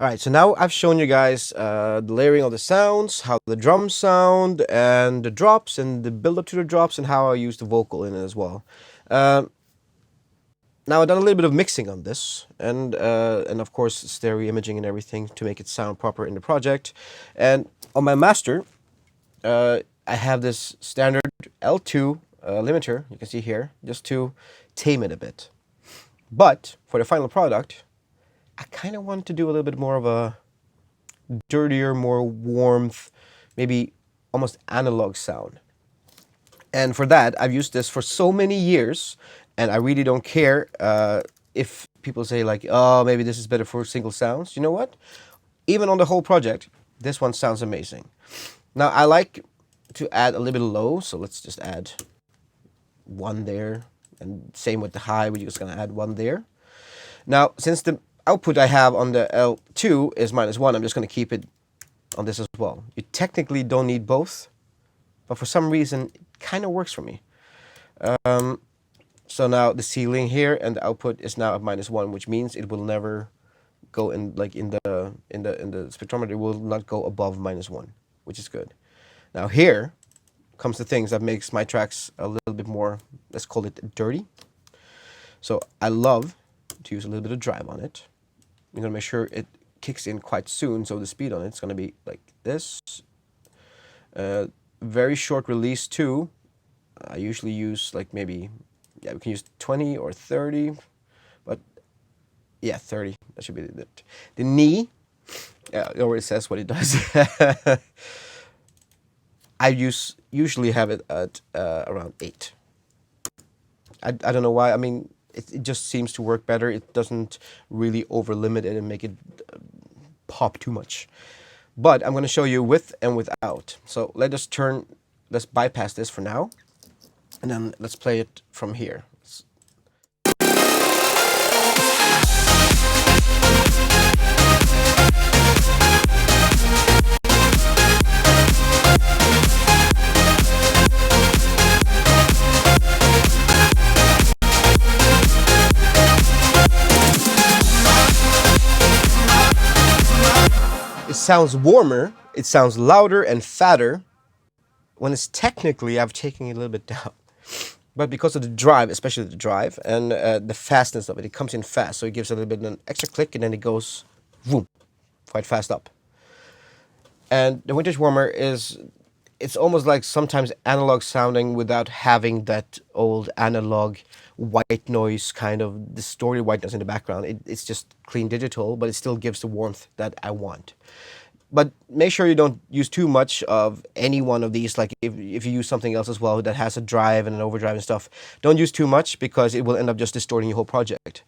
All right, so now I've shown you guys the layering of the sounds, how the drums sound, and the drops, and the build up to the drops, and how I use the vocal in it as well. Now I've done a little bit of mixing on this, and of course stereo imaging and everything to make it sound proper in the project. And on my master, I have this standard L2 limiter, you can see here, just to tame it a bit. But for the final product, I kind of wanted to do a little bit more of a dirtier, more warmth, maybe almost analog sound. And for that, I've used this for so many years, and I really don't care if people say like, oh, maybe this is better for single sounds. You know what? Even on the whole project, this one sounds amazing. Now, I like to add a little bit of low, so let's just add one there, and same with the high, we're just gonna add one there. Now, since the output I have on the L2 is -1, I'm just gonna keep it on this as well. You technically don't need both, but for some reason, it kind of works for me. So now the ceiling here and the output is now at -1, which means it will never go in like in the spectrometer. It will not go above -1, which is good. Now here comes the things that makes my tracks a little bit more, let's call it dirty. So I love to use a little bit of drive on it. I'm gonna make sure it kicks in quite soon, so the speed on it's gonna be like this. Very short release too. I usually use like maybe, yeah, we can use 20 or 30, but yeah, 30. That should be it. The knee, yeah, it already says what it does. I usually have it at around 8. I don't know why. I mean, it just seems to work better. It doesn't really over limit it and make it pop too much. But I'm going to show you with and without. So let's bypass this for now, and then let's play it from here. It sounds warmer, it sounds louder and fatter, when it's technically I've taken it a little bit down. But because of the drive, especially the drive, and the fastness of it, it comes in fast, so it gives a little bit of an extra click, and then it goes, boom, quite fast up. And the vintage warmer it's almost like sometimes analog sounding without having that old analog white noise, kind of distorted whiteness in the background. It's just clean digital, but it still gives the warmth that I want. But make sure you don't use too much of any one of these. Like if you use something else as well that has a drive and an overdrive and stuff, don't use too much because it will end up just distorting your whole project.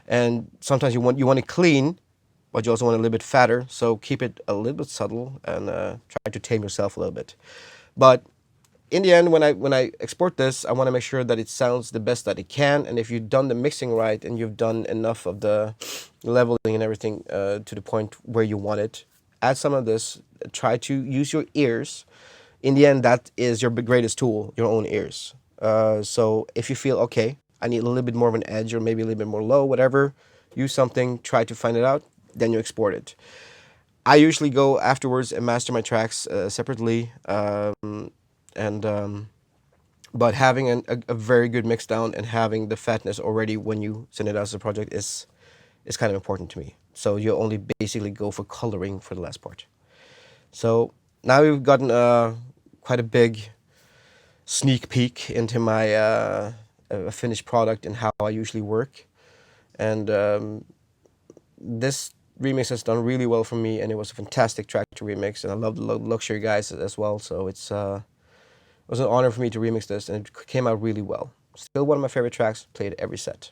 And sometimes you want it clean, but you also want it a little bit fatter. So keep it a little bit subtle and try to tame yourself a little bit. But in the end, when I export this, I want to make sure that it sounds the best that it can. And if you've done the mixing right and you've done enough of the leveling and everything to the point where you want it, add some of this. Try to use your ears. In the end, that is your greatest tool, your own ears. So if you feel, okay, I need a little bit more of an edge or maybe a little bit more low, whatever, use something, try to find it out, then you export it. I usually go afterwards and master my tracks separately. But having a very good mix down and having the fatness already when you send it out as a project is kind of important to me. So you only basically go for coloring for the last part. So now we've gotten quite a big sneak peek into my finished product and how I usually work. And this remix has done really well for me, and it was a fantastic track to remix. And I love the Luxury guys as well. So it was an honor for me to remix this, and it came out really well. Still one of my favorite tracks, played every set.